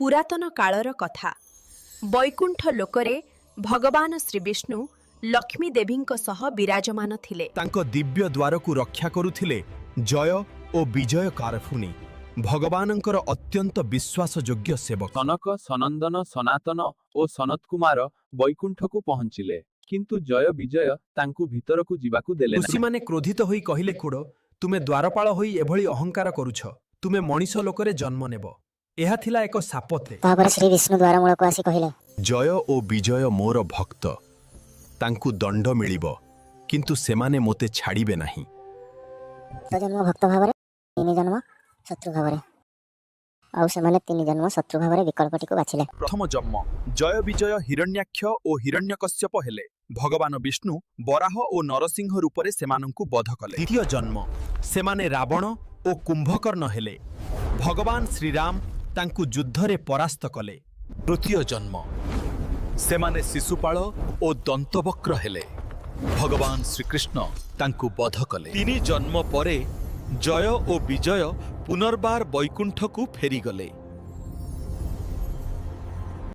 पुरातन कालर कथा वैकुंठ लोकरे भगवान श्रीविष्णु लक्ष्मी देवींक सह विराजमान थिले। तांको दिव्य द्वार को रक्षा करुथिले जय और विजय कारफुनी भगवानंकर अत्यंत विश्वासयोग्य सेवक। सनक सनंदन सनातन और सनत कुमार वैकुंठ को पहुंचिले किंतु जय विजय तांकु भीतर को जीवाकू देले ऋषि माने क्रोधित होई कहिले कुड़ तुमे द्वारपाल होई एभली अहंकार करुछ, तुमे मनीष लोकरे जन्म नेब। एहा थिला एक सापते। तापर श्री विष्णु द्वार मूल को आसी कहिले जय और विजय मोर भक्त, तांकु दंड मिलिबो किंतु सेमाने मोते छाड़िबे नाही। तो जन्म भक्त भावरे तीन जन्म शत्रु भावरे आउ सेमाने तीन जन्म शत्रु भावरे विकल्पटी को बाछिले। प्रथम जन्म जय विजय हिरण्याक्ष और हिरण्यकश्यप हेले। भगवान विष्णु बराह और नरसिंह रूपरे सेमानंकु बध कले। द्वितीय जन्म सेमाने रावण और कुंभकर्ण हेले। भगवान श्रीराम तांकु युद्धरे परास्त कले। तृतीय जन्म सेमाने शिशुपाल और दंतवक्र हेले। भगवान श्रीकृष्ण तांकु बध कले। तीन जन्म परे जय और विजय पुनर्बार वैकुंठ को फेरी गले।